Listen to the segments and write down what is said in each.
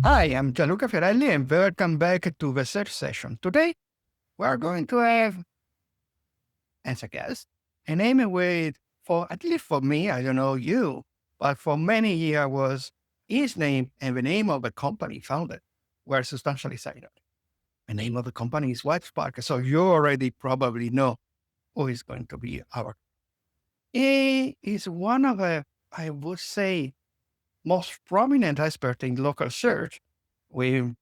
Hi, I'm Gianluca Fiorelli and welcome back to the third session. Today, we are going to have, as a guest, a name with, for at least for me, I don't know you, but for many years was his name and the name of the company founded were substantially similar. The name of the company is Whitespark, so you already probably know who is going to be our. He is one of the, I would say, most prominent expert in local search with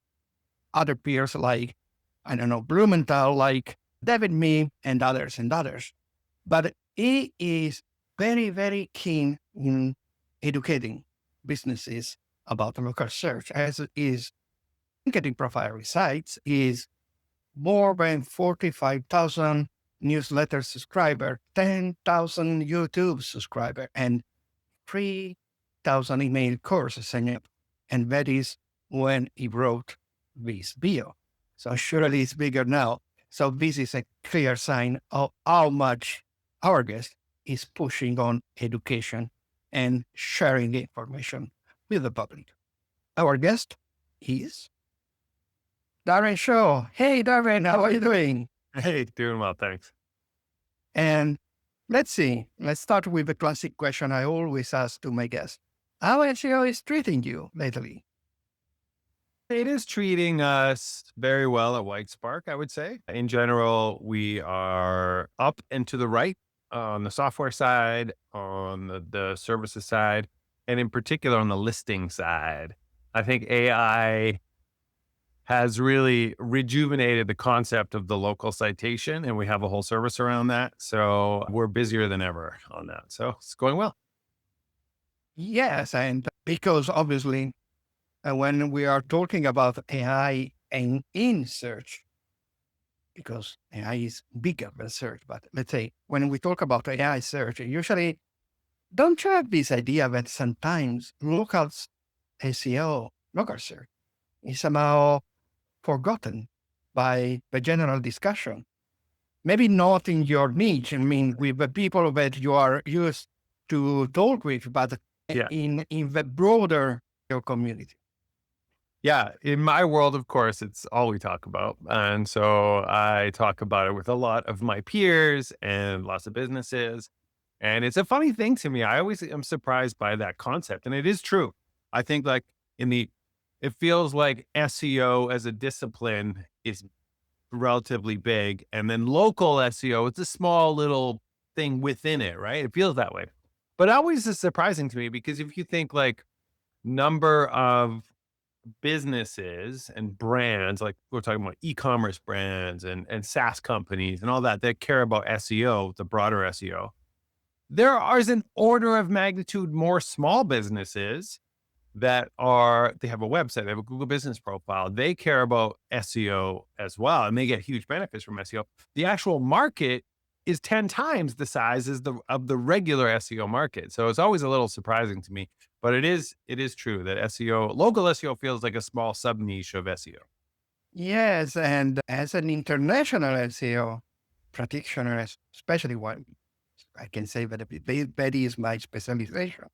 other peers like, I don't know, Blumenthal, like David Mee and others and others. But he is very, very keen in educating businesses about local search, as his LinkedIn profile recites, is more than 45,000 newsletter subscriber, 10,000 YouTube subscriber, and 3,000 email courses. And that is when he wrote this bio. So surely it's bigger now. So this is a clear sign of how much our guest is pushing on education and sharing the information with the public. Our guest is Darren Shaw. Hey, Darren, how are you doing? Hey, doing well, thanks. And let's see, let's start with the classic question I always ask to my guests. How SEO is treating you lately? It is treating us very well at Whitespark, I would say. In general, we are up and to the right on the software side, on the services side, and in particular on the listing side. I think AI has really rejuvenated the concept of the local citation, and we have a whole service around that. So we're busier than ever on that. So it's going well. Yes, and because obviously when we are talking about AI and in search, because AI is bigger than search, but let's say when we talk about AI search, usually don't you have this idea that sometimes local SEO, local search, is somehow forgotten by the general discussion? Maybe not in your niche, I mean, with the people that you are used to talk with, but Yeah. in the broader your community. Yeah, in my world, of course, it's all we talk about. And so I talk about it with a lot of my peers and lots of businesses. And it's a funny thing to me. I always am surprised by that concept. And it is true. I think like in the, it feels like SEO as a discipline is relatively big. And then local SEO, it's a small little thing within it, right? It feels that way. But always is surprising to me because if you think like number of businesses and brands, like we're talking about e-commerce brands and SaaS companies and all that care about SEO, the broader SEO. There is an order of magnitude more small businesses they have a website, they have a Google business profile. They care about SEO as well, and they get huge benefits from SEO. The actual market is 10 times the size as of the regular SEO market. So it's always a little surprising to me, but it is true that SEO, local SEO feels like a small sub niche of SEO. Yes, and as an international SEO practitioner, especially one, I can say that that is my specialization.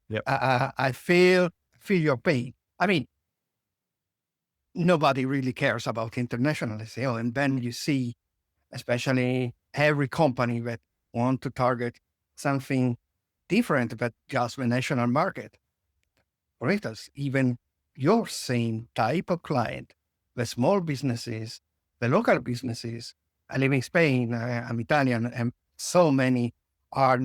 Yep. I feel your pain. I mean, nobody really cares about international SEO, and then you see, especially every company that want to target something different but just the national market. For instance, even your same type of client, the small businesses, the local businesses. I live in Spain, I'm Italian, and so many are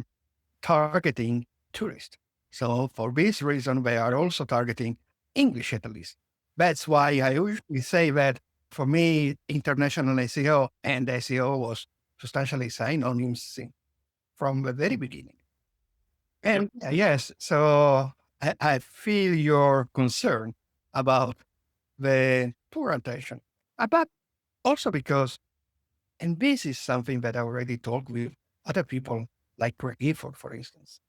targeting tourists. So for this reason, they are also targeting English at least. That's why I usually say that for me, international SEO and SEO was substantially synonyms from the very beginning. Yep. And yes, so I feel your concern about the poor attention, but also because, and this is something that I already talked with other people, like Greg Gifford, for instance,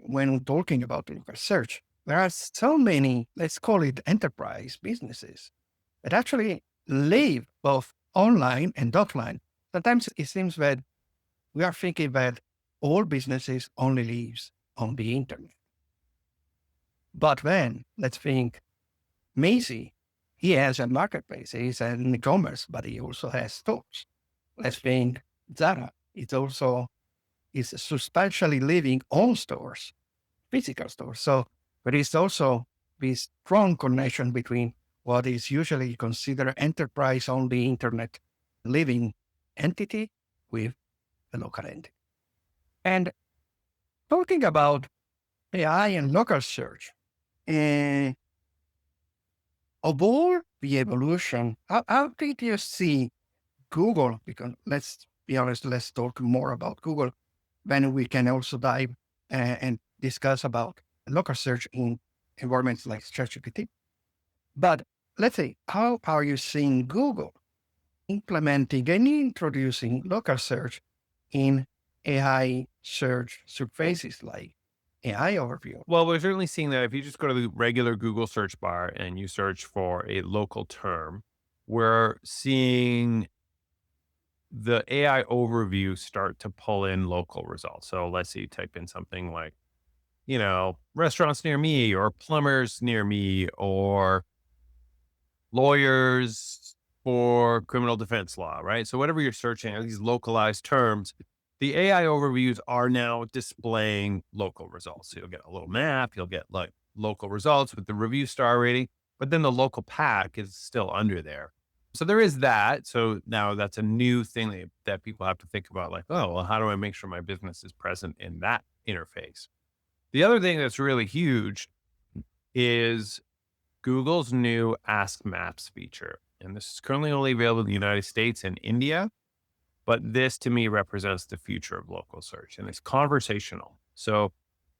when talking about local search, there are so many, let's call it enterprise businesses that actually live both online and offline. Sometimes it seems that we are thinking that all businesses only lives on the internet. But then let's think, Macy, he has a marketplace. He's an e-commerce, but he also has stores. Let's think Zara. It also is substantially living on stores, physical stores. So there is also this strong connection between what is usually considered enterprise-only internet living entity with the local entity. And talking about AI and local search, uh, of all the evolution, how did you see Google? Because let's be honest, let's talk more about Google. Then we can also dive and discuss about local search in environments like ChatGPT. But let's say, how are you seeing Google implementing and introducing local search in AI search surfaces like AI overview? Well, we're certainly seeing that if you just go to the regular Google search bar and you search for a local term, we're seeing the AI overview start to pull in local results. So let's say you type in something like, restaurants near me or plumbers near me or lawyers for criminal defense law, right? So whatever you're searching, these localized terms, the AI overviews are now displaying local results. So you'll get a little map, you'll get like local results with the review star rating, but then the local pack is still under there. So there is that. So now that's a new thing that people have to think about, like, oh, well, how do I make sure my business is present in that interface? The other thing that's really huge is Google's new Ask Maps feature. And this is currently only available in the United States and India. But this to me represents the future of local search, and it's conversational. So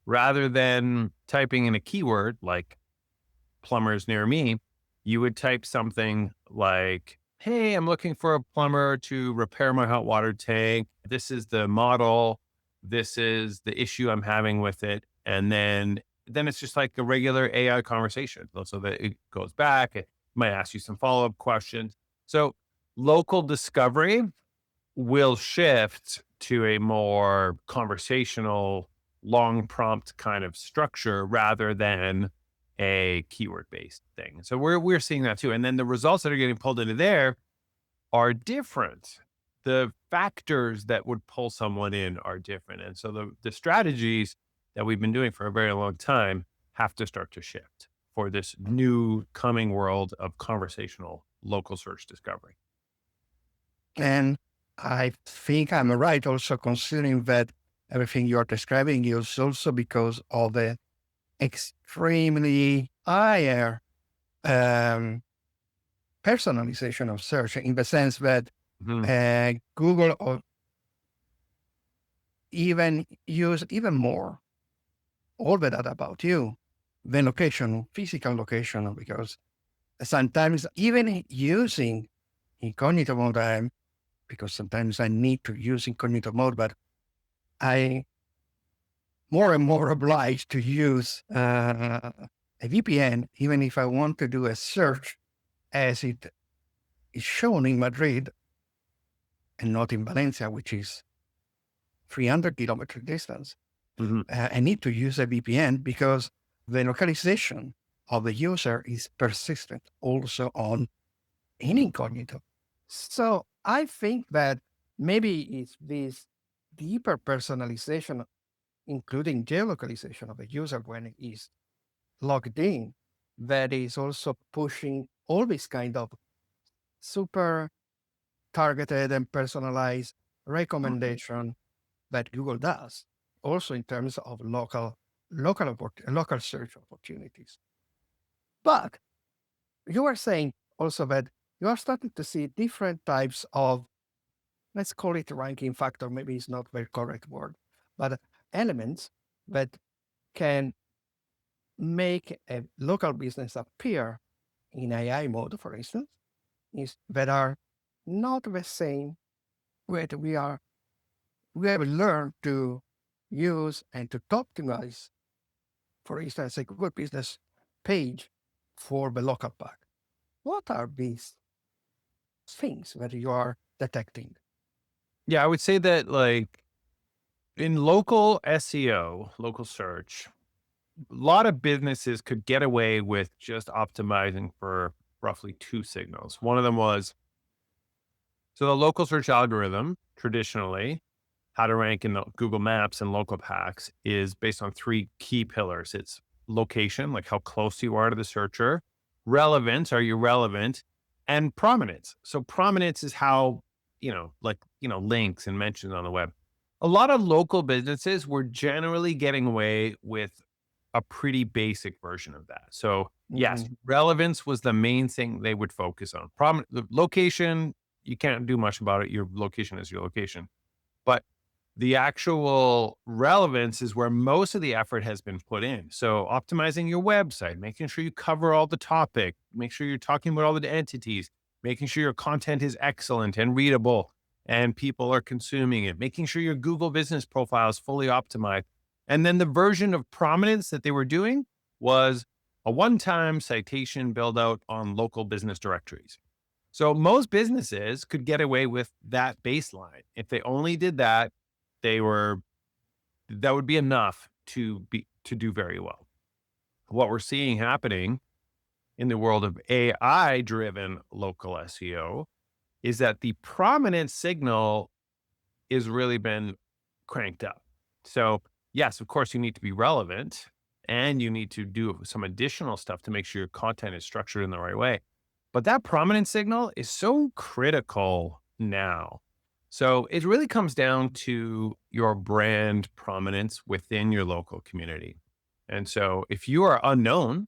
rather than typing in a keyword like plumbers near me, you would type something like, hey, I'm looking for a plumber to repair my hot water tank. This is the model. This is the issue I'm having with it. And then it's just like a regular AI conversation. So that it goes back, it might ask you some follow-up questions. So local discovery will shift to a more conversational, long prompt kind of structure rather than a keyword based thing. So we're seeing that too. And then the results that are getting pulled into there are different. The factors that would pull someone in are different. And so the strategies that we've been doing for a very long time have to start to shift for this new coming world of conversational local search discovery. And I think I'm right also considering that everything you're describing is also because of the extremely higher personalization of search in the sense that Google or even use even more all the data about you than location, physical location, because sometimes even using incognito mode, because sometimes I need to use incognito mode, but I more and more obliged to use a VPN, even if I want to do a search as it is shown in Madrid and not in Valencia, which is 300 kilometer distance. I need to use a VPN because the localization of the user is persistent also on in incognito. So I think that maybe it's this deeper personalization, including geolocalization of the user when it is logged in, that is also pushing all this kind of super targeted and personalized recommendation that Google does, also in terms of local search opportunities. But you are saying also that you are starting to see different types of, let's call it ranking factor, maybe it's not the correct word, but elements that can make a local business appear in AI mode, for instance, is that are not the same that we have learned to use and to optimize, for instance, a Google business page for the local pack. What are these things that you are detecting? Yeah, I would say that like in local SEO, local search, lot of businesses could get away with just optimizing for roughly two signals. One of them was, so the local search algorithm traditionally, how to rank in the Google Maps and local packs, is based on three key pillars. It's location, like how close you are to the searcher; relevance, are you relevant? And prominence. So prominence is how, links and mentions on the web. A lot of local businesses were generally getting away with a pretty basic version of that. So yes, Mhm. relevance was the main thing they would focus on. The location, you can't do much about it. Your location is your location. But the actual relevance is where most of the effort has been put in. So optimizing your website, making sure you cover all the topic, make sure you're talking about all the entities, making sure your content is excellent and readable and people are consuming it, making sure your Google business profile is fully optimized. And then the version of prominence that they were doing was a one-time citation build out on local business directories. So most businesses could get away with that baseline. If they only did that, they were that would be enough to do very well. What we're seeing happening in the world of AI driven local SEO is that the prominent signal is really been cranked up. So, yes, of course you need to be relevant and you need to do some additional stuff to make sure your content is structured in the right way. But that prominent signal is so critical now. So it really comes down to your brand prominence within your local community. And so if you are unknown,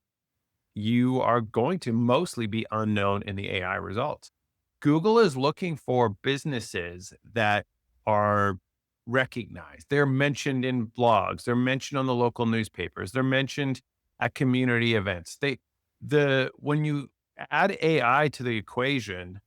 you are going to mostly be unknown in the AI results. Google is looking for businesses that are recognized. They're mentioned in blogs, they're mentioned on the local newspapers, they're mentioned at community events. When you add AI to the equation,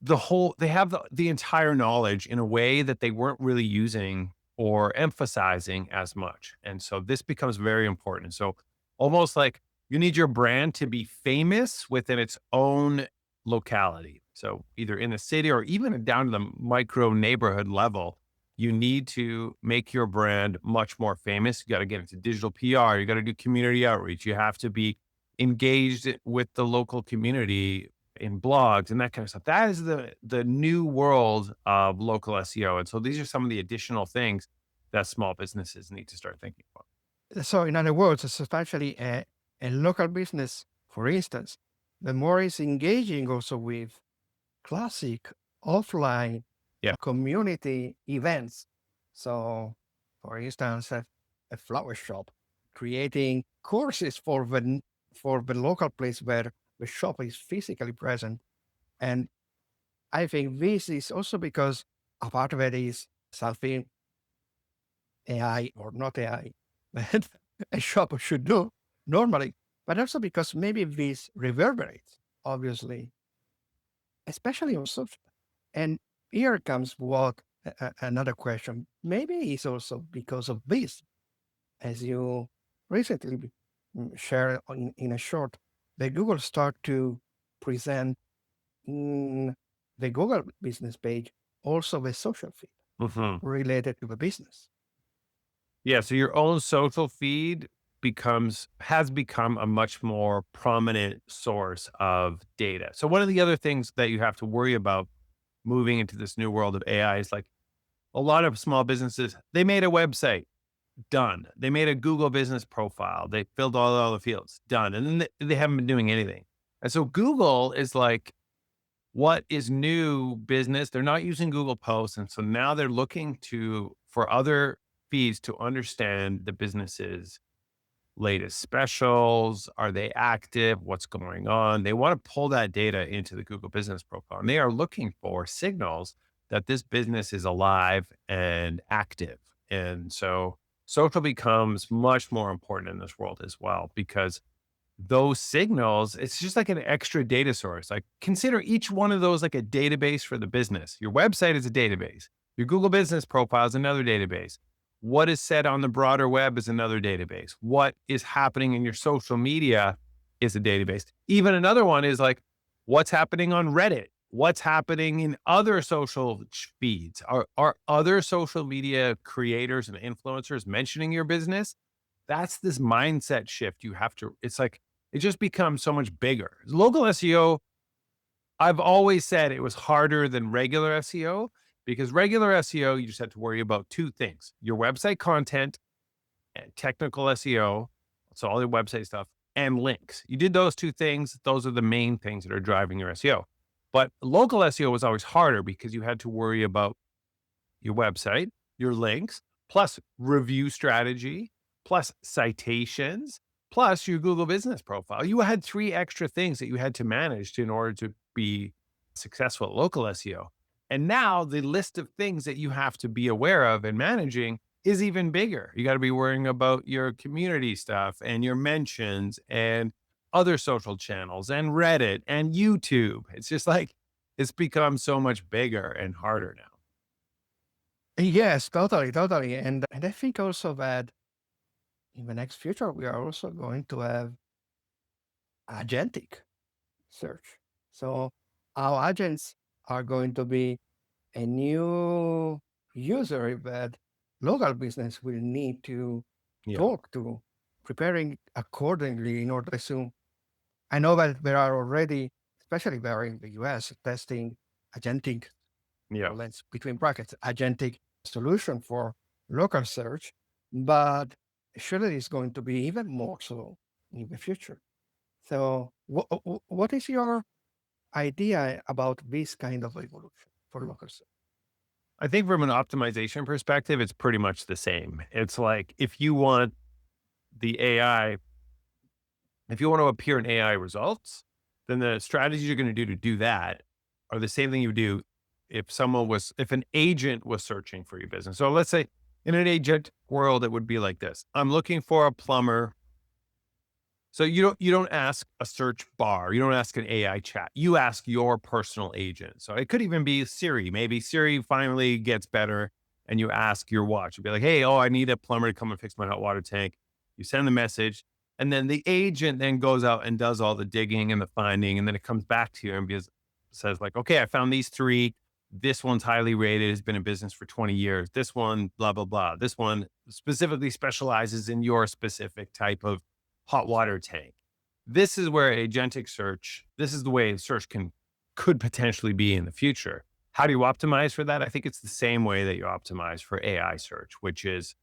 they have the entire knowledge in a way that they weren't really using or emphasizing as much. And so this becomes very important. So almost like you need your brand to be famous within its own locality. So either in the city or even down to the micro neighborhood level, you need to make your brand much more famous. You got to get into digital PR, you got to do community outreach, you have to be engaged with the local community in blogs and that kind of stuff. That is the new world of local SEO. And so these are some of the additional things that small businesses need to start thinking about. So, in other words, especially a local business, for instance, the more it's engaging also with classic offline Yeah. community events. So, for instance, a flower shop creating courses for the local place where the shop is physically present. And I think this is also because a part of it is something AI or not AI that a shop should do normally, but also because maybe this reverberates, obviously, especially on social. And here comes another question. Maybe it's also because of this, as you recently shared in a short, the Google start to present in the Google business page also the social feed Mhm. related to the business. Yeah. So your own social feed has become a much more prominent source of data. So one of the other things that you have to worry about moving into this new world of AI is like a lot of small businesses, they made a website. Done. They made a Google business profile. They filled all the fields. Done. And then they haven't been doing anything. And so Google is like, what is new business? They're not using Google Posts. And so now they're looking for other feeds to understand the business's latest specials. Are they active? What's going on? They want to pull that data into the Google business profile. And they are looking for signals that this business is alive and active. And so social becomes much more important in this world as well, because those signals, it's just like an extra data source. Like consider each one of those like a database for the business. Your website is a database. Your Google business profile is another database. What is said on the broader web is another database. What is happening in your social media is a database. Even another one is like what's happening on Reddit, what's happening in other social feeds. Are other social media creators and influencers mentioning your business? that's this mindset shift you have to, it's like, it just becomes so much bigger. Local SEO, I've always said it was harder than regular SEO because regular SEO, you just had to worry about two things: your website content and technical SEO. So all your website stuff and links. You did those two things. Those are the main things that are driving your SEO. But local SEO was always harder because you had to worry about your website, your links, plus review strategy, plus citations, plus your Google business profile. You had three extra things that you had to manage in order to be successful at local SEO. And now the list of things that you have to be aware of and managing is even bigger. You got to be worrying about your community stuff and your mentions and other social channels and Reddit and YouTube. It's just like, it's become so much bigger and harder now. Yes, totally, totally. And I think also that in the next future, we are also going to have agentic search. So our agents are going to be a new user that local business will need to Yeah. talk to, preparing accordingly in order to. I know that there are already, especially there in the US, testing agentic, Yeah. let's between brackets, agentic solution for local search, but surely it's going to be even more so in the future. So, what is your idea about this kind of evolution for local search? I think from an optimization perspective, it's pretty much the same. It's like if you want the AI, if you want to appear in AI results, then the strategies you're going to do that are the same thing you would do if an agent was searching for your business. So let's say in an agent world, it would be like this. I'm looking for a plumber. So you don't ask a search bar, you don't ask an AI chat. You ask your personal agent. So it could even be Siri. Maybe Siri finally gets better and you ask your watch. You'd be like, "Hey, I need a plumber to come and fix my hot water tank." You send the message, and then the agent then goes out and does all the digging and the finding, and then it comes back to you and says like, "Okay, I found these three. This one's highly rated, has been in business for 20 years. This one, blah, blah, blah. This one specifically specializes in your specific type of hot water tank." This is where agentic search, this is the way search could potentially be in the future. How do you optimize for that? I think it's the same way that you optimize for AI search, which is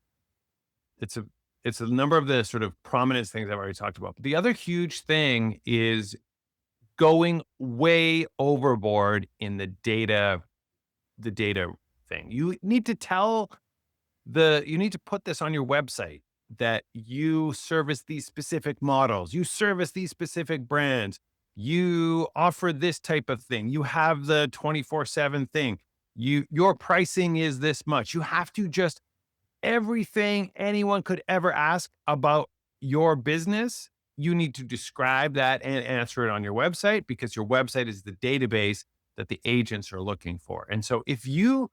it's a it's a number of the sort of prominence things I've already talked about. But the other huge thing is going way overboard in the data thing. You need to put this on your website that you service these specific models, you service these specific brands, you offer this type of thing, you have the 24/7 thing, your pricing is this much. You have to just everything anyone could ever ask about your business, you need to describe that and answer it on your website because your website is the database that the agents are looking for. And so if your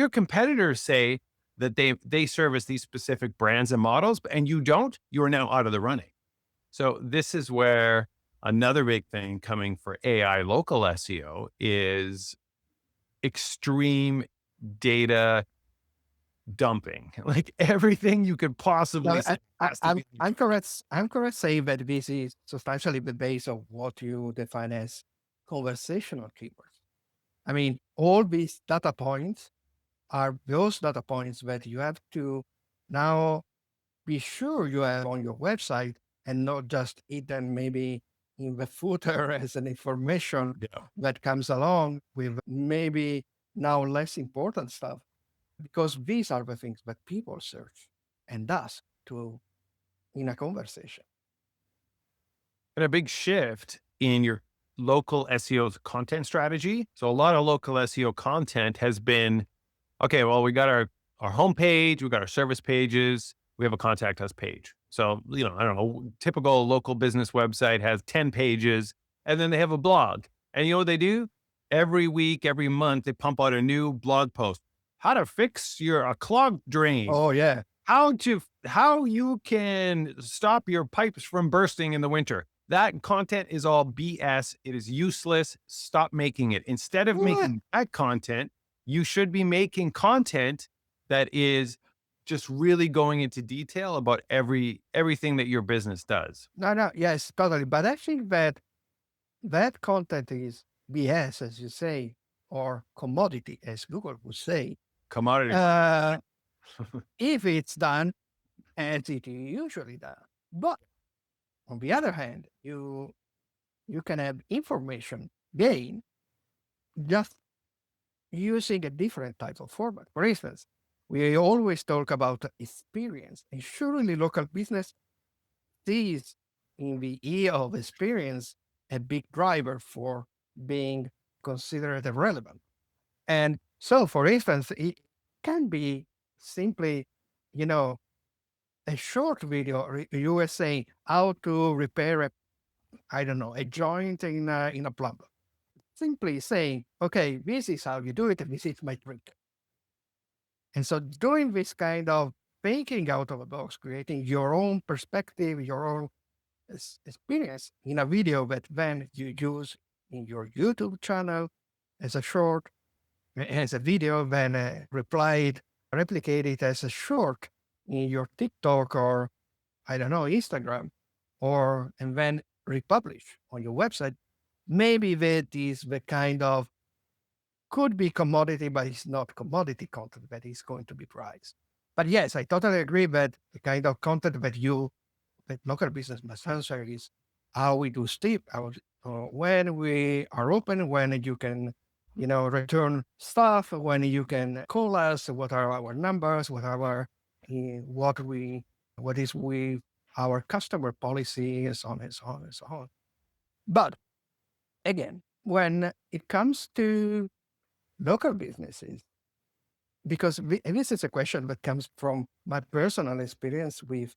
competitors say that they service these specific brands and models and you don't, you are now out of the running. So this is where another big thing coming for AI local SEO is extreme data dumping. Like everything you could No, possibly say has to be. I'm correct. I'm correct saying that this is substantially the base of what you define as conversational keywords. I mean, all these data points are those data points that you have to now be sure you have on your website and not just hidden maybe in the footer as an information Yeah. that comes along with maybe now less important stuff, because these are the things that people search and ask to in a conversation. And a big shift in your local SEO's content strategy. So a lot of local SEO content has been, okay, well, we got our homepage, we got our service pages, we have a contact us page. So, I don't know, typical local business website has 10 pages and then they have a blog. And you know what they do? Every week, every month, they pump out a new blog post. How to fix a clogged drain. Oh yeah. How you can stop your pipes from bursting in the winter. That content is all BS. It is useless. Stop making it. Instead of What? making that content, you should be making content that is just really going into detail about everything that your business does. No, no, yes, totally. But I think that that content is BS, as you say, or commodity, as Google would say, Commodity. uh, if it's done as it is usually done. But on the other hand, you can have information gain just using a different type of format. For instance, we always talk about experience, and surely local business sees in the E of experience a big driver for being considered relevant. And so, for instance, it can be simply, you know, a short video. You were saying how to repair a, I don't know, a joint in a plumber. Simply saying, okay, this is how you do it, and this is my trick. And so, doing this kind of thinking out of the box, creating your own perspective, your own experience in a video that then you use in your YouTube channel as a short, as a video, then replicate it as a short in your TikTok or I don't know, Instagram, or and then republish on your website. Maybe that is the kind of could be commodity, but it's not commodity content that is going to be priced. But yes, I totally agree that the kind of content that local business must answer is how we do step out when we are open, when you can, return stuff, when you can call us, what are our numbers, what is we our customer policy, and so on and so on and so on. But again, when it comes to local businesses, because this is a question that comes from my personal experience with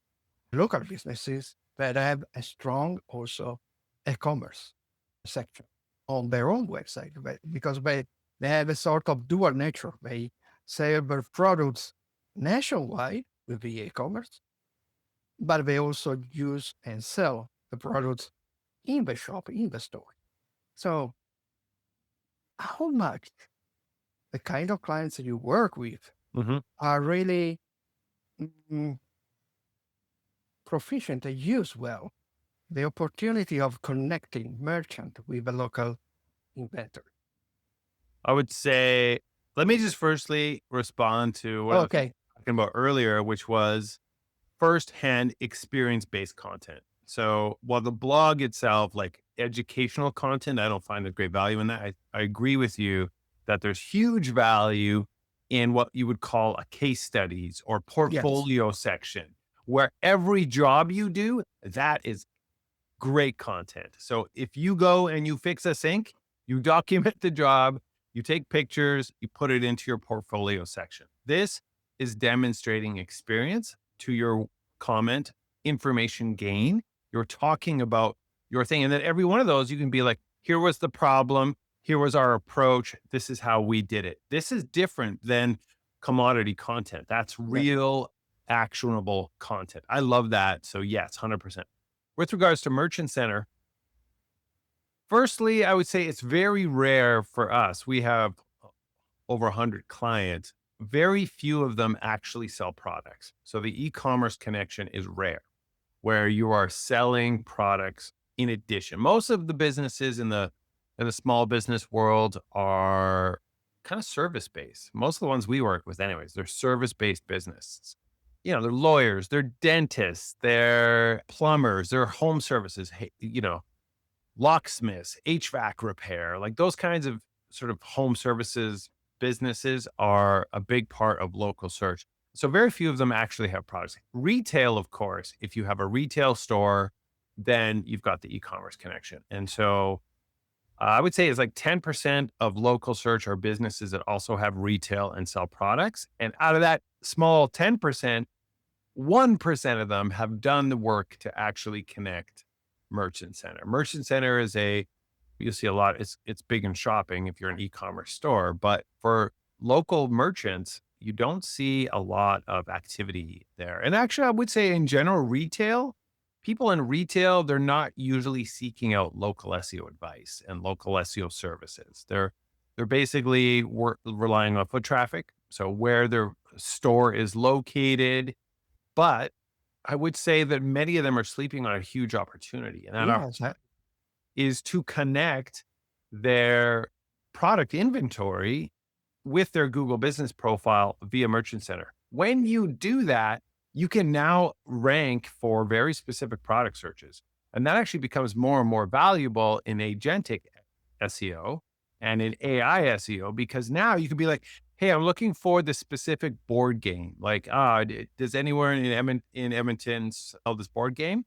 local businesses that have a strong also e-commerce section on their own website because they have a sort of dual nature. They sell their products nationwide with the e-commerce, but they also use and sell the products in the shop, in the store. So how much the kind of clients that you work with Hmm. are really mm, proficient and use well the opportunity of connecting merchant with a local inventor. I would say, let me just firstly respond to what I was Okay. talking about earlier, which was firsthand experience-based content. So while the blog itself, like educational content, I don't find a great value in that. I agree with you that there's huge value in what you would call a case studies or Yes. portfolio section, where every job you do, that is great content. So if you go and you fix a sink, you document the job, you take pictures, you put it into your portfolio section. This is demonstrating experience to your comment, information gain. You're talking about your thing. And then every one of those, you can be like, here was the problem. Here was our approach. This is how we did it. This is different than commodity content. That's Yes. real, actionable content. I love that. So, yes, 100%. With regards to Merchant Center, firstly, I would say it's very rare for us. We have over 100 clients. Very few of them actually sell products. So the e-commerce connection is rare, where you are selling products in addition. Most of the businesses in the small business world are kind of service based. Most of the ones we work with, anyways, they're service based businesses. They're lawyers, they're dentists, they're plumbers, they're home services, locksmiths, HVAC repair, like those kinds of sort of home services businesses are a big part of local search. So very few of them actually have products. Retail, of course, if you have a retail store, then you've got the e-commerce connection. And so I would say it's like 10% of local search are businesses that also have retail and sell products. And out of that small 10%, 1% of them have done the work to actually connect Merchant Center. Merchant Center is you'll see a lot. It's big in shopping if you're an e-commerce store, but for local merchants, you don't see a lot of activity there. And actually, I would say in general, people in retail, they're not usually seeking out local SEO advice and local SEO services. They're basically relying on foot traffic. So where they're store is located. But I would say that many of them are sleeping on a huge opportunity, and that Yes, is to connect their product inventory with their Google business profile via Merchant Center. When you do that, you can now rank for very specific product searches. And that actually becomes more and more valuable in agentic SEO and in AI SEO, because now you can be like, hey, I'm looking for the specific board game. Like, does anyone in Edmonton sell this board game?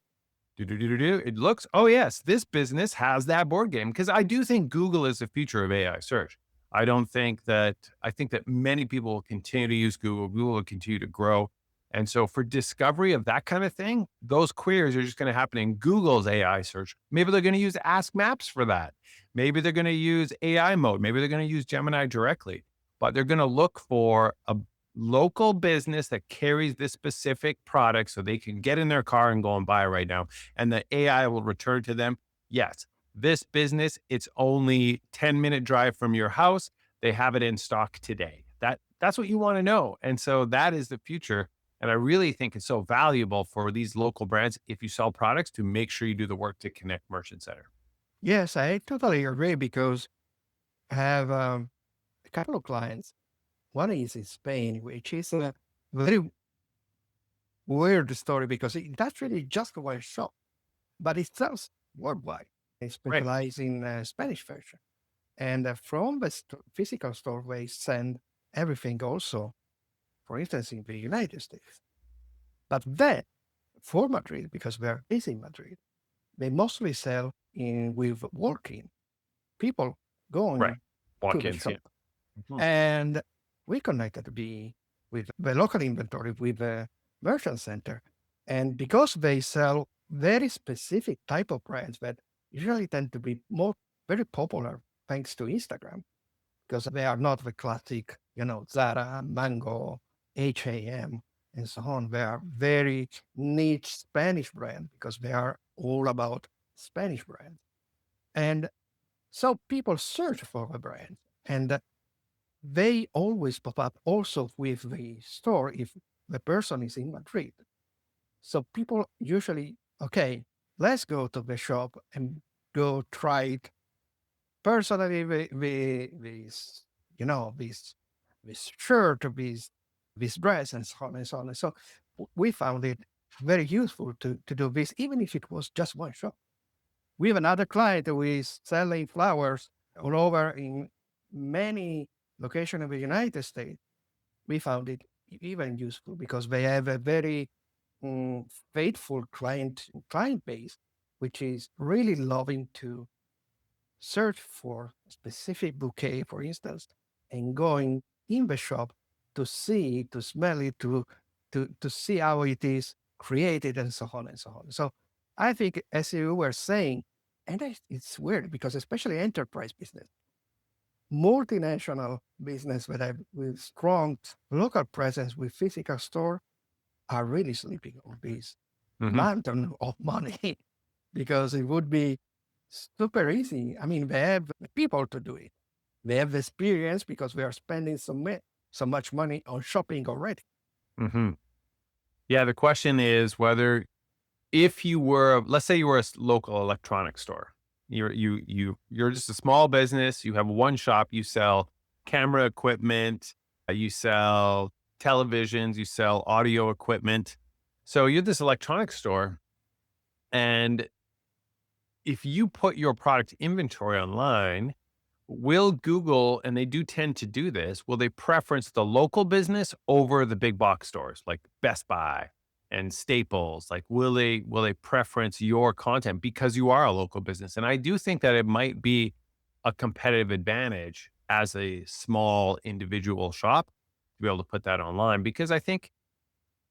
It looks, oh yes, this business has that board game. Because I do think Google is the future of AI search. I think that many people will continue to use Google. Google will continue to grow. And so for discovery of that kind of thing, those queries are just going to happen in Google's AI search. Maybe they're going to use Ask Maps for that. Maybe they're going to use AI mode. Maybe they're going to use Gemini directly, but they're going to look for a local business that carries this specific product so they can get in their car and go and buy it right now. And the AI will return to them, yes, this business, it's only 10-minute drive from your house. They have it in stock today. That's what you want to know. And so that is the future. And I really think it's so valuable for these local brands, if you sell products, to make sure you do the work to connect Merchant Center. yes, I totally agree because I have a couple of clients. One is in Spain, which is a very weird story because it's actually just one shop, but it sells worldwide. They Right. specialize in Spanish version. And from the physical store, they send everything also, for instance, in the United States. But then for Madrid, because we are based in Madrid, they mostly sell in with walk-in people Right. going to the Walk-ins. Yeah. shop. Mhm. And we connected with the local inventory with the merchant center. And because they sell very specific type of brands that usually tend to be more very popular thanks to Instagram, because they are not the classic, Zara, Mango, H&M, and so on. They are very niche Spanish brand because they are all about Spanish brands. And so people search for the brand. And they always pop up also with the store if the person is in Madrid. So people usually, okay, let's go to the shop and go try it personally. This, this shirt, this dress, and so on and so on. And so we found it very useful to do this, even if it was just one shop. We have another client who is selling flowers all over in many locations of the United States. We found it even useful because they have a very mm, faithful client base, which is really loving to search for a specific bouquet, for instance, and going in the shop to see, to smell it, to see how it is created, and so on and so on. So I think, as you were saying, and it's weird because especially enterprise business, multinational business that have with strong local presence with physical store are really sleeping on this Mhm. mountain of money because it would be super easy. I mean, they have the people to do it. They have the experience because we are spending so much money on shopping already. Mhm. Yeah, the question is whether, if you were, let's say you were a local electronics store, you're just a small business. You have one shop. You sell camera equipment. You sell televisions. You sell audio equipment. So you're this electronics store, and if you put your product inventory online, will Google, and they do tend to do this, will they preference the local business over the big box stores like Best Buy and Staples? Like, will they preference your content because you are a local business? And I do think that it might be a competitive advantage as a small individual shop to be able to put that online, because I think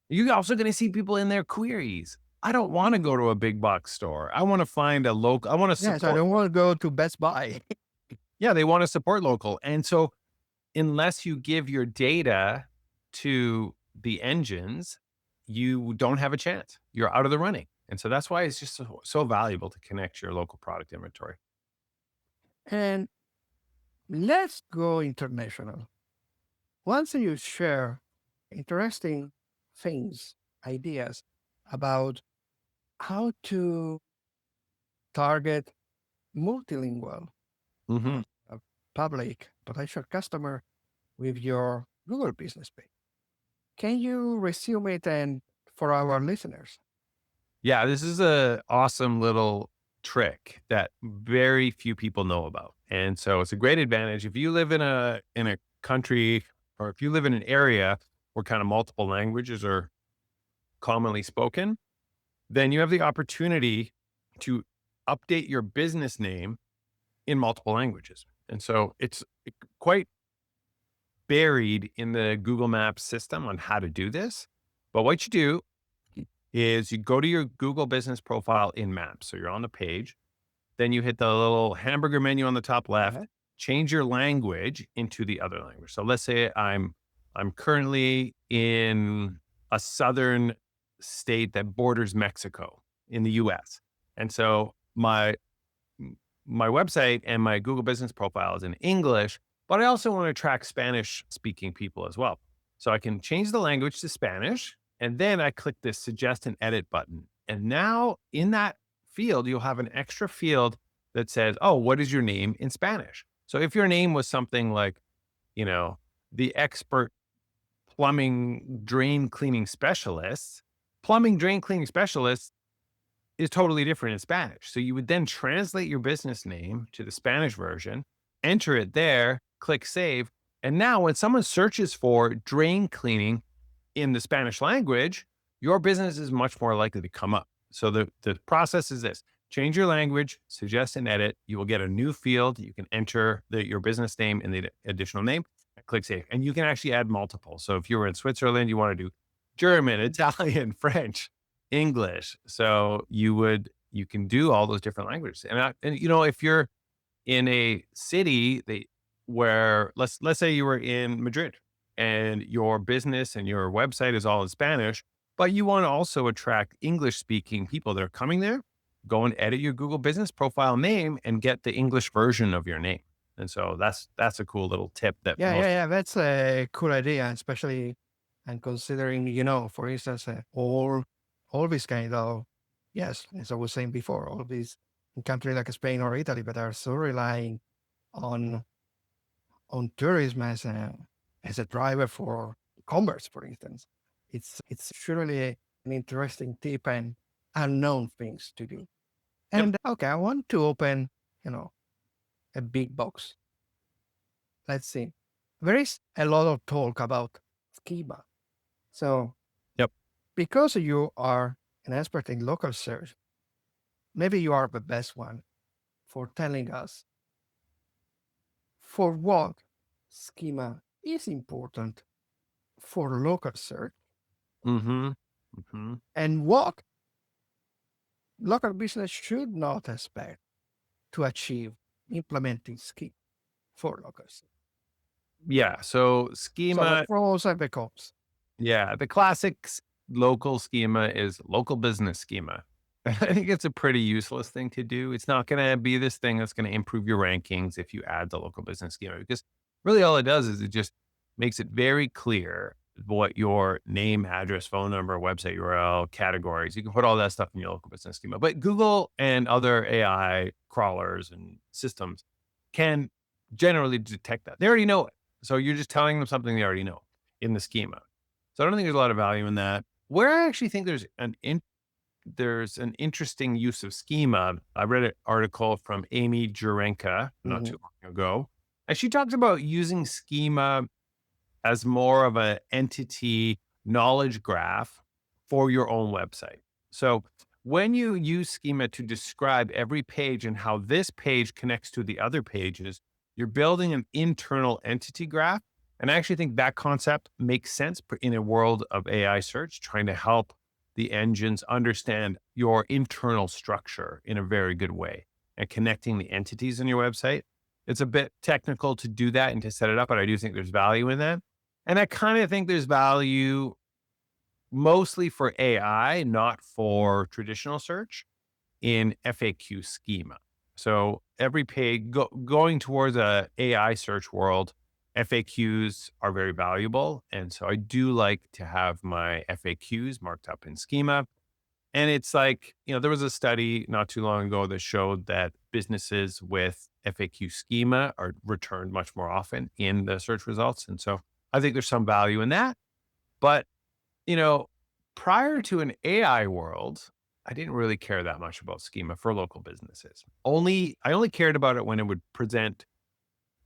you're also going to see people in their queries. I don't want to go to a big box store. I want to find a local, I want to Yes, I support. don't want to go to Best Buy. Yeah, they want to support local. And so unless you give your data to the engines, you don't have a chance. You're out of the running. And so that's why it's just so valuable to connect your local product inventory. And let's go international. Once you share interesting things, ideas about how to target multilingual Hmm. uh, public potential customer with your Google business page. Can you resume it and for our listeners? Yeah, this is a awesome little trick that very few people know about. And so it's a great advantage if you live in a country, or if you live in an area where kind of multiple languages are commonly spoken, then you have the opportunity to update your business name in multiple languages. And so it's quite buried in the Google Maps system on how to do this. But what you do is you go to your Google business profile in Maps. So you're on the page. Then you hit the little hamburger menu on the top left, Yeah. change your language into the other language. So let's say I'm currently in a southern state that borders Mexico in the US. And so my website and my Google business profile is in English, but I also want to attract Spanish speaking people as well. So I can change the language to Spanish, and then I click this suggest and edit button. And now in that field, you'll have an extra field that says, oh, what is your name in Spanish? So if your name was something like, you know, the expert plumbing drain cleaning specialist, plumbing drain cleaning specialist is totally different in Spanish. So you would then translate your business name to the Spanish version, enter it there, click save. And now when someone searches for drain cleaning in the Spanish language, your business is much more likely to come up. So the process is this: change your language, suggest and edit. You will get a new field. You can enter your business name and the additional name, click save. And you can actually add multiple. So if you were in Switzerland, you want to do German, Italian, French, English. So you can do all those different languages. And you know, if you're in a city where let's say you were in Madrid and your business and your website is all in Spanish, but you want to also attract English speaking people that are coming there, go and edit your Google business profile name and get the English version of your name. And so that's a cool little tip that Yeah, yeah, most. yeah. That's a cool idea, especially and considering, for instance, all these kind of, yes, as I was saying before, all these in countries like Spain or Italy that are so relying on tourism as a driver for commerce, for instance. It's surely an interesting tip and unknown things to do. Yep. And okay, I want to open, you know, a big box. Let's see. There is a lot of talk about schema. So Yep. because you are an expert in local search, maybe you are the best one for telling us for what schema is important for local search Mm-hmm. Mm-hmm. and what local business should not expect to achieve implementing schema for local search. Yeah. So So the schema. pros and the cons. Yeah, the classic local schema is local business schema. I think it's a pretty useless thing to do. It's not going to be this thing that's going to improve your rankings if you add the local business schema, because really all it does is it just makes it very clear what your name, address, phone number, website URL, categories. You can put all that stuff in your local business schema. But Google and other AI crawlers and systems can generally detect that. They already know it. So you're just telling them something they already know in the schema. So I don't think there's a lot of value in that. Where I actually think there's an interesting use of schema. I read an article from Amy Jurenka not Mhm. too long ago, and she talks about using schema as more of an entity knowledge graph for your own website. So when you use schema to describe every page and how this page connects to the other pages, you're building an internal entity graph. And I actually think that concept makes sense in a world of AI search, trying to help the engines understand your internal structure in a very good way and connecting the entities in your website. It's a bit technical to do that and to set it up, but I do think there's value in that. And I kind of think there's value mostly for AI, not for traditional search in FAQ schema. So every page going towards a AI search world FAQs are very valuable. And so I do like to have my FAQs marked up in Schema. And it's like, there was a study not too long ago that showed that businesses with FAQ schema are returned much more often in the search results. And so I think there's some value in that. But, you know, prior to an AI world, I didn't really care that much about schema for local businesses. I only cared about it when it would present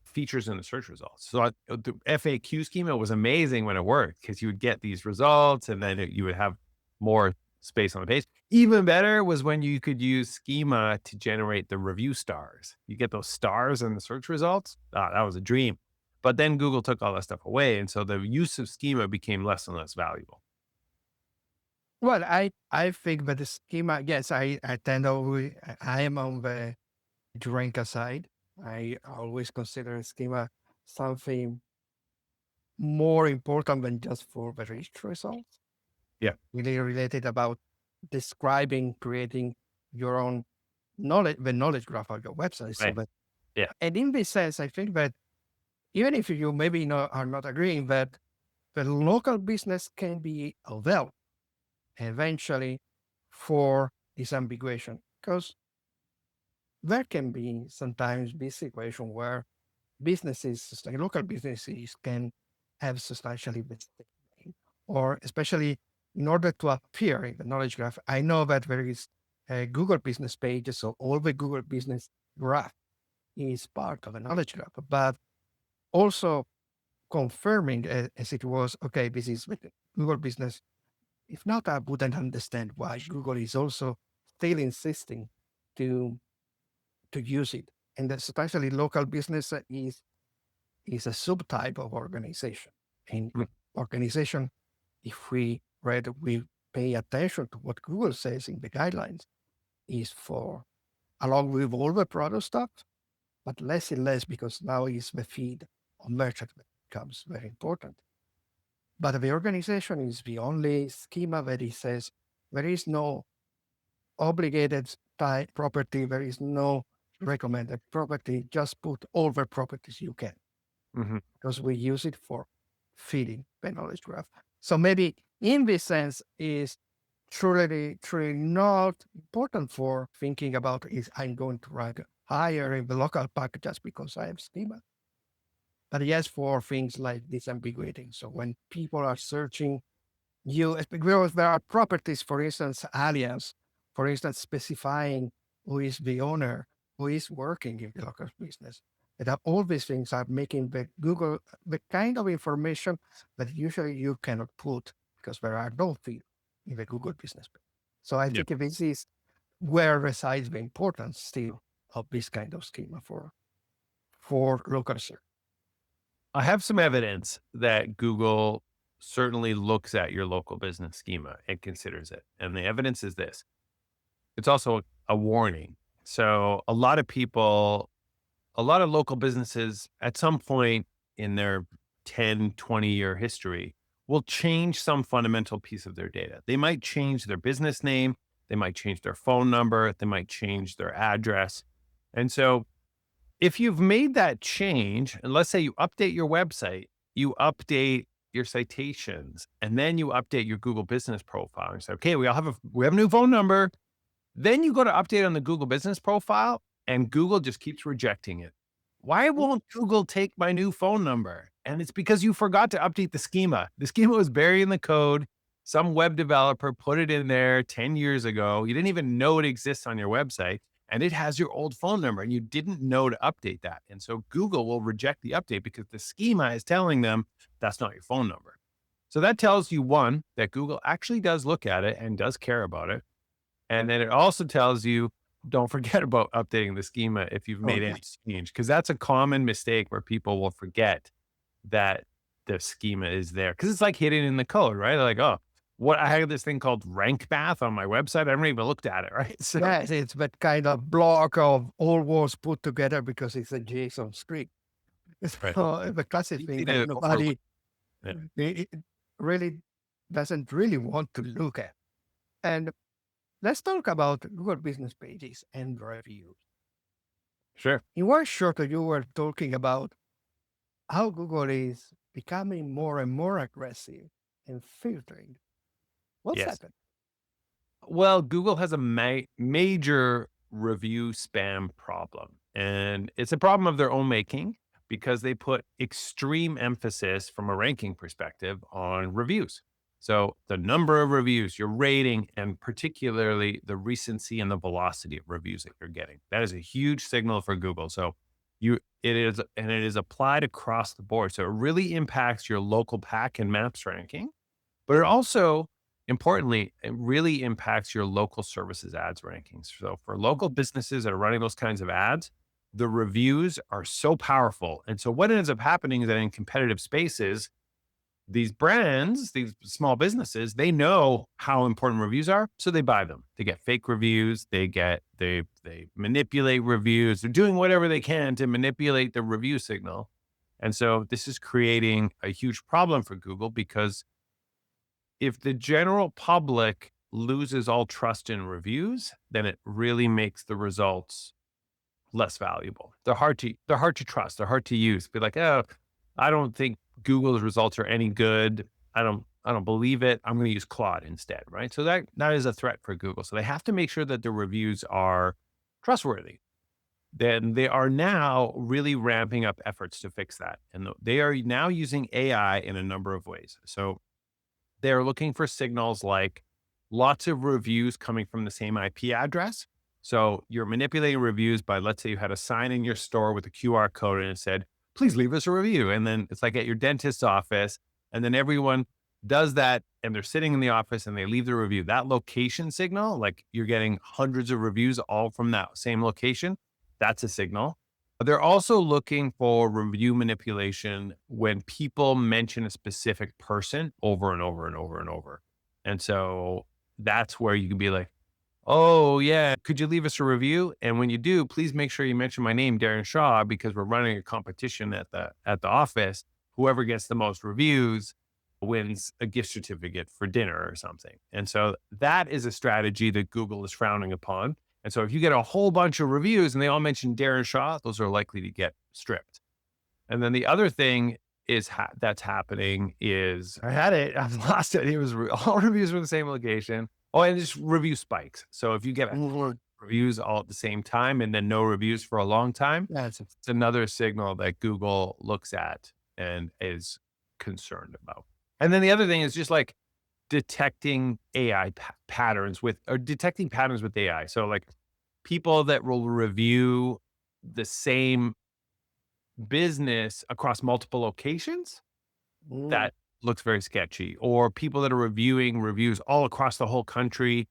features in the search results. So the FAQ schema was amazing when it worked because you would get these results and then you would have more space on the page. Even better was when you could use schema to generate the review stars. You get those stars in the search results. That was a dream. But then Google took all that stuff away. And so the use of schema became less and less valuable. Well, I think that the schema, yes, I tend to, I am on the drinker side. I always consider schema something more important than just for the rich results. Yeah. Really related about describing, creating your own knowledge, the knowledge graph of your website. So Right. that, Yeah. and in this sense, I think that even if you maybe are not agreeing that the local business can be available eventually for disambiguation, because there can be sometimes this situation where businesses, like local businesses, can have substantially mistake, or especially in order to appear in the knowledge graph. I know that there is a Google business page, so all the Google business graph is part of a knowledge graph, but also confirming as it was, okay, this is with Google business. If not, I wouldn't understand why Google is also still insisting to use it. And especially local business is a subtype of organization. And Mm. organization, if we pay attention to what Google says in the guidelines, is for along with all the product stuff, but less and less because now is the feed on merchant that becomes very important. But the organization is the only schema that it says there is no obligated type property, there is no recommended property, just put all the properties you can, Mm-hmm. because we use it for feeding the knowledge graph. So maybe in this sense is truly not important for thinking about is I'm going to rank higher in the local pack just because I have schema. But yes, for things like disambiguating. So when people are searching because there are properties, for instance, alias, for instance, specifying who is the owner, who is working in the local business. That all these things are making the Google the kind of information that usually you cannot put because there are no fields in the Google business page. So I Yeah. think this is where resides the importance still of this kind of schema for local search. I have some evidence that Google certainly looks at your local business schema and considers it. And the evidence is this. It's also a warning. So a lot of local businesses at some point in their 10, 20-year history will change some fundamental piece of their data. They might change their business name. They might change their phone number. They might change their address. And so if you've made that change, and let's say you update your website, you update your citations, and then you update your Google business profile and say, okay, we have a new phone number. Then you go to update on the Google business profile and Google just keeps rejecting it. Why won't Google take my new phone number? And it's because you forgot to update the schema. The schema was buried in the code. Some web developer put it in there 10 years ago. You didn't even know it exists on your website and it has your old phone number and you didn't know to update that. And so Google will reject the update because the schema is telling them that's not your phone number. So that tells you, one, that Google actually does look at it and does care about it. And then it also tells you, don't forget about updating the schema if you've Oh, made any yes. change, because that's a common mistake where people will forget that the schema is there. Because it's like hidden in the code, right? They're like, oh, I have this thing called rank math on my website. I haven't even looked at it, right? So Yes, it's that kind of block of all words put together because it's a JSON script. right. So the classic thing Easy that to overlook. nobody Yeah, really doesn't really want to look at. And let's talk about Google business pages and reviews. sure. In one short, you were talking about how Google is becoming more and more aggressive in filtering. What's Yes. happened? Well, Google has a major review spam problem, and it's a problem of their own making because they put extreme emphasis from a ranking perspective on reviews. So, the number of reviews, your rating, and particularly the recency and the velocity of reviews that you're getting. That is a huge signal for Google. So, it is, and it is applied across the board. So, it really impacts your local pack and maps ranking, but it also, importantly, it really impacts your local services ads rankings. So for local businesses that are running those kinds of ads, the reviews are so powerful. And so what ends up happening is that in competitive spaces, these brands, these small businesses, they know how important reviews are, so they buy them. They get fake reviews, they manipulate reviews. They're doing whatever they can to manipulate the review signal. And so this is creating a huge problem for Google because if the general public loses all trust in reviews, then it really makes the results less valuable. They're hard to trust. They're hard to use. Be like, oh, I don't think Google's results are any good. I don't believe it. I'm going to use Claude instead, right? So that is a threat for Google. So they have to make sure that the reviews are trustworthy. Then they are now really ramping up efforts to fix that, and they are now using AI in a number of ways. So they're looking for signals like lots of reviews coming from the same IP address. So you're manipulating reviews by, let's say you had a sign in your store with a QR code and it said, please leave us a review. And then it's like at your dentist's office, and then everyone does that and they're sitting in the office and they leave the review. That location signal, like you're getting hundreds of reviews all from that same location, that's a signal. They're also looking for review manipulation when people mention a specific person over and over and over and over. And so that's where you can be like, oh, yeah, could you leave us a review? And when you do, please make sure you mention my name, Darren Shaw, because we're running a competition at the office. Whoever gets the most reviews wins a gift certificate for dinner or something. And so that is a strategy that Google is frowning upon. And so if you get a whole bunch of reviews and they all mention Darren Shaw, those are likely to get stripped. And then the other thing is that's happening is I had it, I've lost it. It was all reviews from the same location. Oh, and just review spikes. So if you get Mhm. reviews all at the same time and then no reviews for a long time, That's it's another signal that Google looks at and is concerned about. And then the other thing is just like detecting AI patterns with, or detecting patterns with AI. So like people that will review the same business across multiple locations, mm, that looks very sketchy. Or people that are reviewing reviews all across the whole country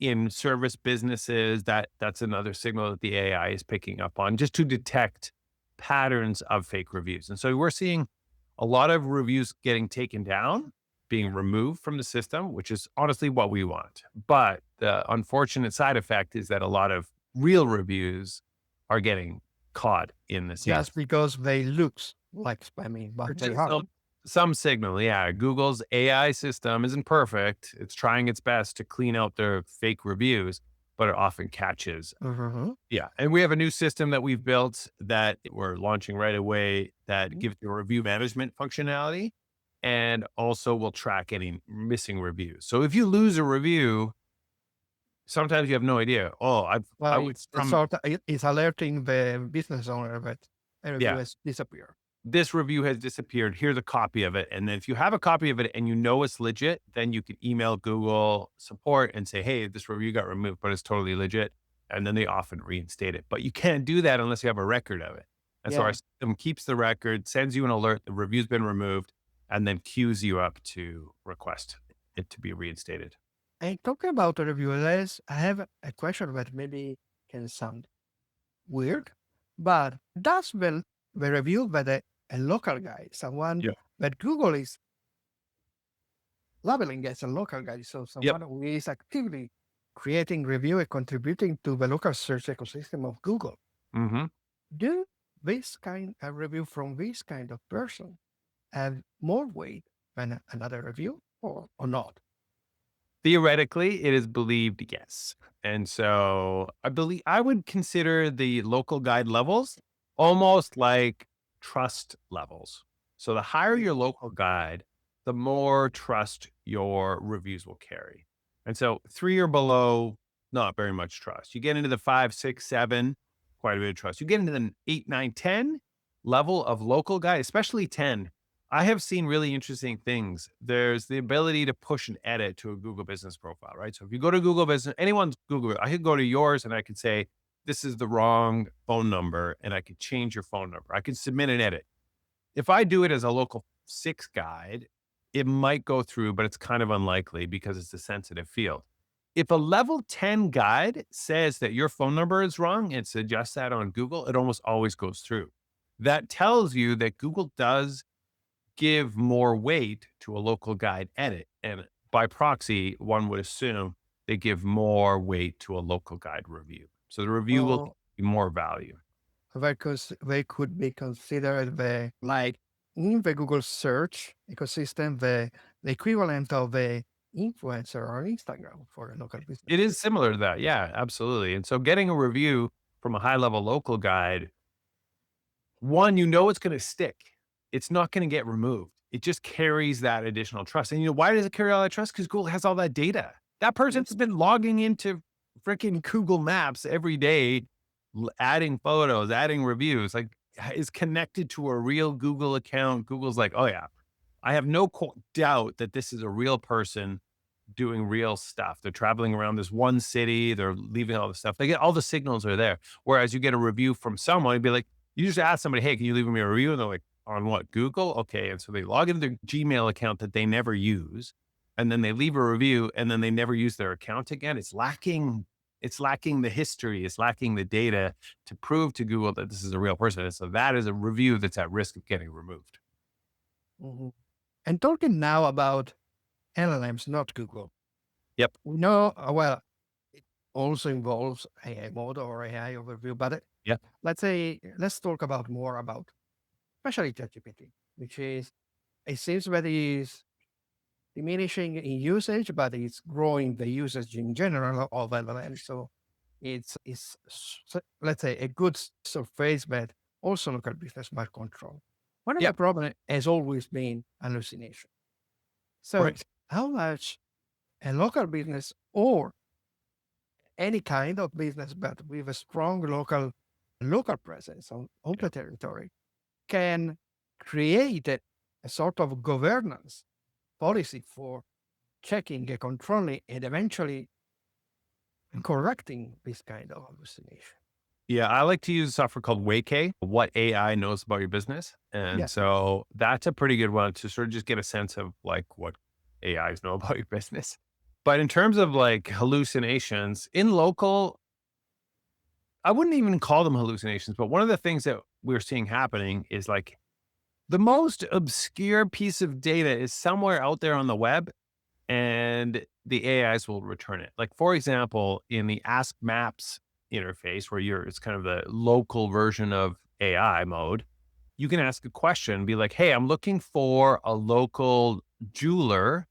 in service businesses, that's another signal that the AI is picking up on just to detect patterns of fake reviews. And so we're seeing a lot of reviews getting taken down, being removed from the system, which is honestly what we want. But the unfortunate side effect is that a lot of real reviews are getting caught in the scene. just because they look like spammy, Or but they just aren't. some signal, yeah. Google's AI system isn't perfect. It's trying its best to clean out their fake reviews, but it often catches. Mhm. Yeah, and we have a new system that we've built that we're launching right away that Mhm. gives you a review management functionality and also will track any missing reviews. So if you lose a review, sometimes you have no idea. Oh, I Well, was it's from sort of, it's alerting the business owner that a review yeah. has disappeared. This review has disappeared. Here's a copy of it. And then if you have a copy of it and you know it's legit, then you can email Google support and say, hey, this review got removed, but it's totally legit. And then they often reinstate it. But you can't do that unless you have a record of it. And so our Yeah. system keeps the record, sends you an alert, the review's been removed, and then queues you up to request it to be reinstated. And talking about the reviewers, I have a question that maybe can sound weird, but does the review that a local guy, someone Yeah. that Google is labeling as a local guy, so Yep. someone who is actively creating review and contributing to the local search ecosystem of Google, Hmm. do this kind of review from this kind of person have more weight than another review or not? Theoretically, it is believed yes. And so I would consider the local guide levels almost like trust levels. So the higher your local guide, the more trust your reviews will carry. And so 3 or below, not very much trust. You get into the 5, 6, 7, quite a bit of trust. You get into the 8, 9, 10 level of local guide, especially 10. I have seen really interesting things. There's the ability to push and edit to a Google business profile, right? So if you go to Google business, anyone's Google, I could go to yours and I could say, this is the wrong phone number, and I could change your phone number. I could submit an edit. If I do it as a local 6 guide, it might go through, but it's kind of unlikely because it's a sensitive field. If a level 10 guide says that your phone number is wrong and suggests that on Google, it almost always goes through. That tells you that Google does give more weight to a local guide edit. And by proxy, one would assume they give more weight to a local guide review. So the review will Well, be more value. because they could be considered like in the Google search ecosystem, the equivalent of the influencer on Instagram for a local business. It is similar to that. Yeah, absolutely. And so getting a review from a high level local guide, one, you know it's going to stick. It's not going to get removed. It just carries that additional trust. And you know, why does it carry all that trust? Because Google has all that data. That person's been logging into freaking Google Maps every day, adding photos, adding reviews, like is connected to a real Google account. Google's like, oh yeah, I have no doubt that this is a real person doing real stuff. They're traveling around this one city. They're leaving all the stuff. They get all the signals are there. Whereas you get a review from someone, you'd be like, you just ask somebody, hey, can you leave me a review? And they're like, on what? Google? Okay. And so they log into their Gmail account that they never use. And then they leave a review and then they never use their account again. It's lacking the history. It's lacking the data to prove to Google that this is a real person. And so that is a review that's at risk of getting removed. Mhm. And talking now about LLMs, not Google. Yep. We know, well, it also involves AI model or AI overview, but Yeah. let's talk about more about, especially ChatGPT, which is, it seems that it is diminishing in usage, but it's growing the usage in general of LLM. So let's say, a good surface, but also local business might control. One of Yeah. the problem has always been hallucination. So Right. how much a local business or any kind of business, but with a strong local presence on Yeah. the territory, can create a sort of governance policy for checking and controlling and eventually correcting this kind of hallucination. Yeah, I like to use software called Wake, what AI knows about your business. And Yeah. so that's a pretty good one to sort of just get a sense of like what AIs know about your business. But in terms of like hallucinations in local, I wouldn't even call them hallucinations. But one of the things that we're seeing happening is like the most obscure piece of data is somewhere out there on the web and the AIs will return it. Like, for example, in the Ask Maps interface, where it's kind of the local version of AI mode, you can ask a question, be like, hey, I'm looking for a local jeweler.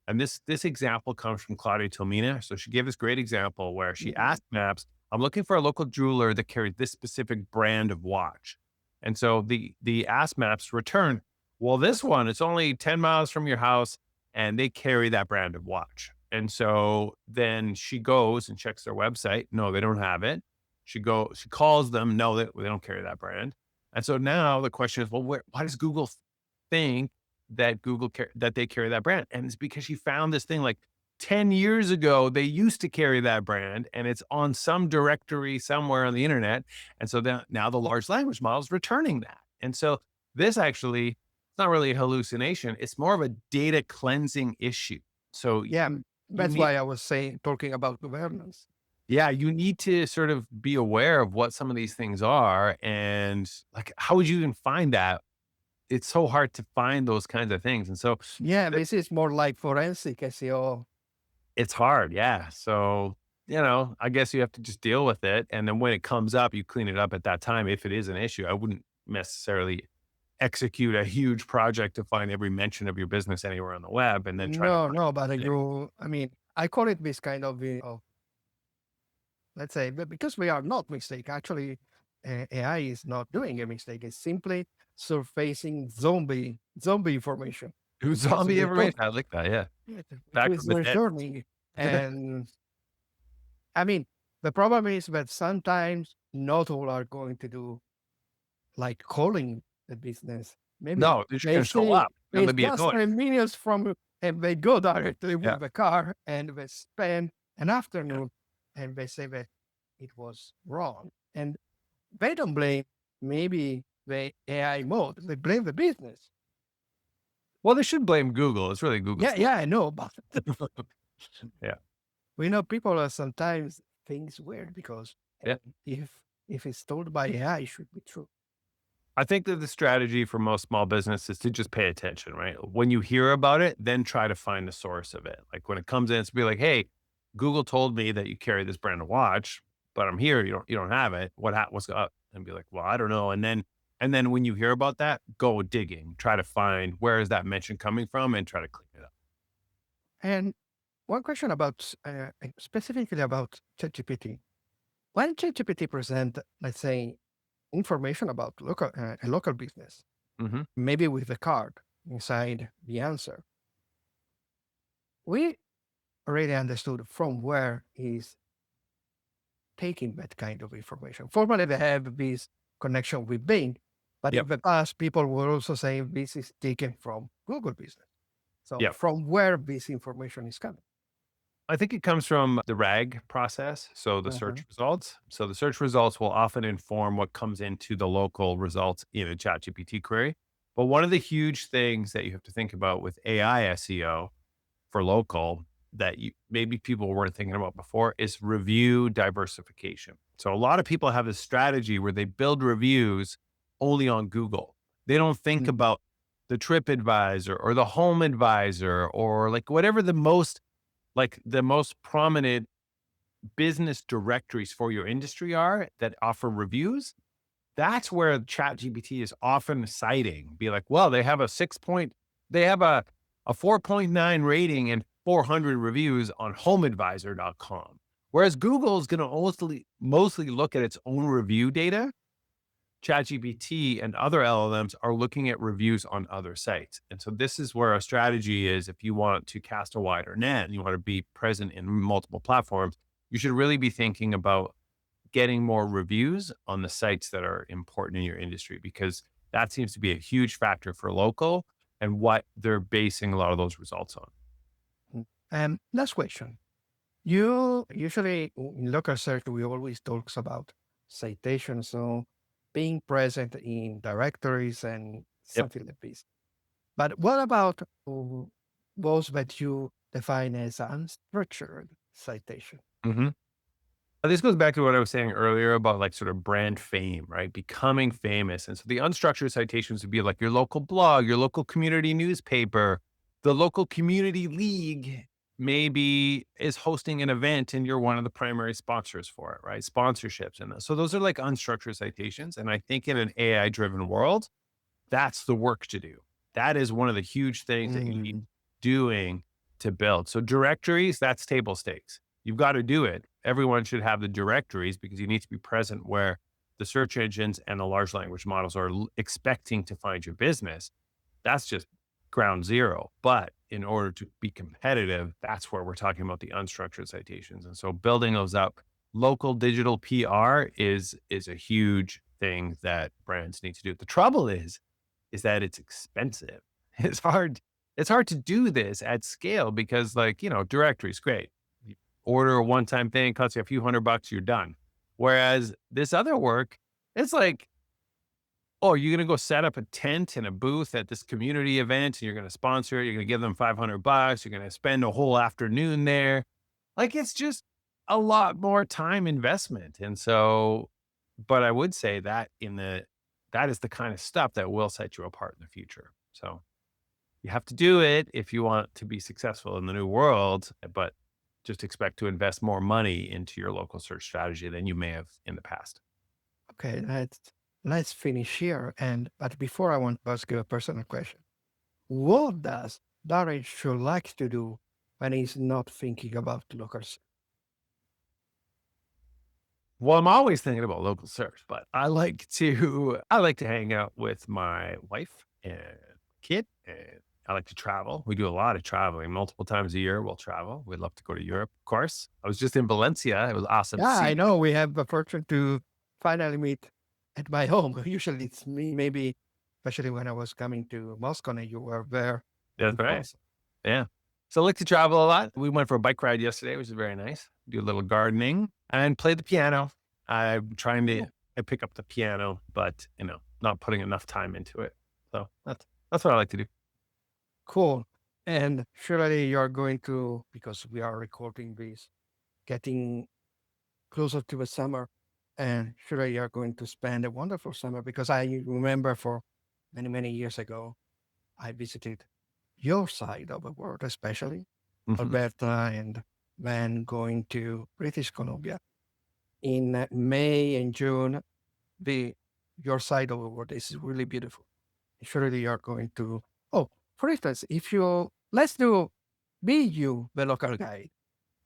And this example comes from Claudia Tomina. So she gave this great example where she Mhm. asked Maps, I'm looking for a local jeweler that carries this specific brand of watch. And so the Ask Maps return, well, this one, it's only 10 miles from your house and they carry that brand of watch. And so then she goes and checks their website. No, they don't have it. She calls them. No, they don't carry that brand. And so now the question is, well, why does Google think that that they carry that brand? And it's because she found this thing like 10 years ago, they used to carry that brand and it's on some directory somewhere on the internet. And so then now the large language model is returning that. And so this actually, it's not really a hallucination. It's more of a data cleansing issue. So Yeah, you that's need, why I was talking about governance. yeah, you need to sort of be aware of what some of these things are. And like, how would you even find that? It's so hard to find those kinds of things. And so Yeah, this is more like forensic SEO. it's hard, yeah. So, I guess you have to just deal with it, and then when it comes up, you clean it up at that time if it is an issue. I wouldn't necessarily execute a huge project to find every mention of your business anywhere on the web and then try to No, find no, but it. I mean, I call it this kind of, let's say, because we are not mistake. Actually, AI is not doing a mistake. It's simply surfacing zombie information. Who's That's zombie return, information? I like that. Yeah. it Back is from the dead. returning. And I mean, the problem is that sometimes not all are going to do like calling the business. Maybe No, they're just they gonna show say up and it's they'll be just annoying. 10 minutes from, and they go directly Yeah. with the car and they spend an afternoon and they say that it was wrong. And they don't blame maybe the AI mode, they blame the business. Well, they should blame Google. It's really Google's Yeah, fault. yeah, I know, but Yeah. we know people are sometimes things weird because Yeah. if it's told by AI, it should be true. I think that the strategy for most small business is to just pay attention, right? When you hear about it, then try to find the source of it. Like when it comes in, it's be like, hey, Google told me that you carry this brand of watch, but I'm here. You don't have it. What's up? And be like, well, I don't know. And then when you hear about that, go digging. Try to find where is that mention coming from and try to clean it up. And one question about specifically about ChatGPT. When ChatGPT present, let's say, information about a local business, Hmm. maybe with the card inside the answer, we already understood from where he's taking that kind of information. Formally, they have this connection with Bing, but in Yep. the past, people were also saying this is taken from Google Business. So, Yep. from where this information is coming. I think it comes from the RAG process, so the Uh-huh. search results. So the search results will often inform what comes into the local results in a ChatGPT query. But one of the huge things that you have to think about with AI SEO for local that maybe people weren't thinking about before is review diversification. So a lot of people have this strategy where they build reviews only on Google. They don't think Mhm. about the TripAdvisor or the Home Advisor or like whatever the most prominent business directories for your industry are that offer reviews. That's where ChatGPT is often citing, be like, well, they have a 4.9 rating and 400 reviews on homeadvisor.com. Whereas Google is going to mostly look at its own review data. ChatGPT and other LLMs are looking at reviews on other sites. And so this is where a strategy is if you want to cast a wider net and you want to be present in multiple platforms, you should really be thinking about getting more reviews on the sites that are important in your industry because that seems to be a huge factor for local and what they're basing a lot of those results on. Last question. You usually in local search, we always talks about citations, so being present in directories and Yep. something like this. But what about those that you define as unstructured citation? Hmm. This goes back to what I was saying earlier about like sort of brand fame, right? Becoming famous. And so the unstructured citations would be like your local blog, your local community newspaper, the local community league maybe is hosting an event and you're one of the primary sponsors for it, right? Sponsorships. And so those are like unstructured citations. And I think in an AI driven world, that's the work to do. That is one of the huge things that you need Mm, doing to build. So directories, that's table stakes. You've got to do it. Everyone should have the directories because you need to be present where the search engines and the large language models are expecting to find your business. That's just ground zero. But in order to be competitive, that's where we're talking about the unstructured citations. And so building those up, local digital PR is a huge thing that brands need to do. The trouble is that it's expensive. It's hard. It's hard to do this at scale because, like, directory's great. You order a one-time thing, costs you a few $100, you're done. Whereas this other work, it's like, oh, you're gonna go set up a tent and a booth at this community event, and you're gonna sponsor it. You're gonna give them $500. You're gonna spend a whole afternoon there. Like, it's just a lot more time investment. And so, but I would say that is the kind of stuff that will set you apart in the future. So you have to do it if you want to be successful in the new world, but just expect to invest more money into your local search strategy than you may have in the past. okay, let's finish here. And but before I want to ask you a personal question, what does Darren Shaw like to do when he's not thinking about local search? Well, I'm always thinking about local search, but I like to hang out with my wife and kid, and I like to travel. We do a lot of traveling, multiple times a year. We'll travel. We'd love to go to Europe, of course. I was just in Valencia. It was awesome to Yeah, I see. know we have the fortune to finally meet at my home. Usually it's me, maybe, especially when I was coming to Moscow and you were there That's in right. person. Yeah. So I like to travel a lot. We went for a bike ride yesterday, which is very nice. Do a little gardening and play the piano. I'm trying to Cool. pick up the piano, but not putting enough time into it. So that's what I like to do. Cool. And surely you're going to, because we are recording this, getting closer to the summer, and surely you're going to spend a wonderful summer because I remember for many, many years ago, I visited your side of the world, especially Mhm. Alberta, and then going to British Columbia in May and June. The your side of the world is really beautiful. Surely you're going to. Oh, for instance, if you let's do be you the local guide.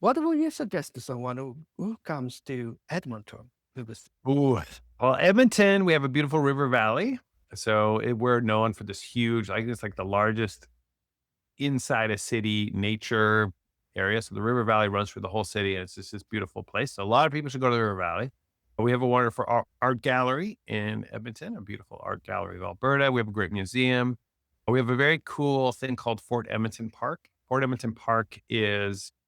What would you suggest to someone who comes to Edmonton to visit? Ooh. Well, Edmonton, we have a beautiful river valley. So we're known for this huge, I think it's like the largest inside a city nature area. So the river valley runs through the whole city, and it's just this beautiful place. So a lot of people should go to the river valley. We have a wonderful art gallery in Edmonton, a beautiful art gallery of Alberta. We have a great museum. We have a very cool thing called Fort Edmonton Park. Fort Edmonton Park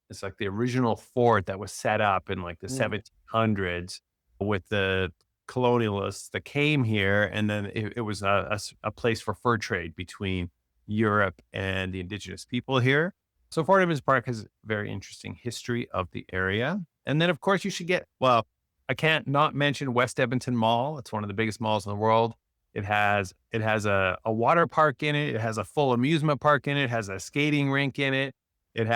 it's like the original fort that was set up in like the Mm. 1700s with the colonialists that came here, and then it was a place for fur trade between Europe and the indigenous people here. So Fort Edmonds Park has a very interesting history of the area. And then, of course, I can't not mention West Edmonton Mall. It's one of the biggest malls in the world. It has a water park in it. It has a full amusement park in it. It has a skating rink in it. It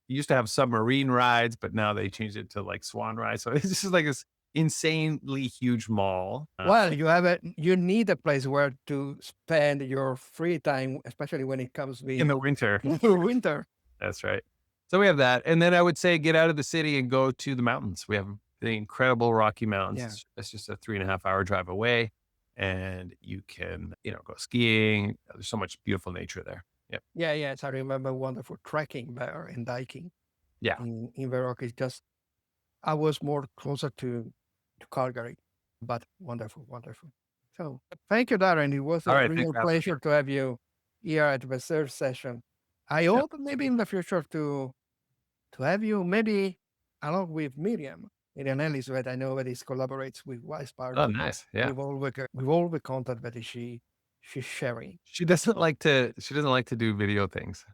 used to have submarine rides, but now they changed it to like swan rides. So it's just like this insanely huge mall. Well, you need a place where to spend your free time, especially when it comes In with the winter. winter. That's right. So we have that. And then I would say get out of the city and go to the mountains. We have the incredible Rocky Mountains. Yeah. It's just a 3.5 hour drive away. And you can, go skiing. There's so much beautiful nature there. Yep. Yeah, yes. I remember wonderful trekking there and hiking Yeah. in the Rockies. Just I was more closer to Calgary, but wonderful, wonderful. So thank you, Darren. It was All a right. Thanks real for having me. pleasure to have you here at the third session. I Yep. hope maybe in the future to have you maybe along with Miriam Ellis, I know that he collaborates with Whitespark Oh, nice. Yeah. with all the content that she's sharing. She doesn't like to do video things.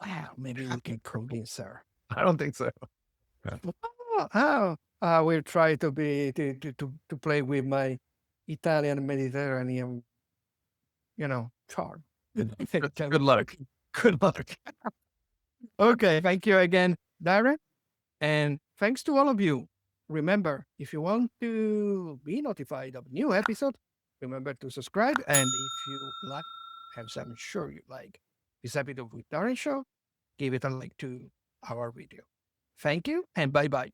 Wow, maybe we can convince her. I don't think so. Yeah. We'll try to play with my Italian Mediterranean, charm. Good luck. Good luck. Okay, thank you again, Darren. And thanks to all of you. Remember, if you want to be notified of new episodes, remember to subscribe. And if you like, as I'm sure you like, this episode with Darren Shaw, give it a like to our video. Thank you and bye bye.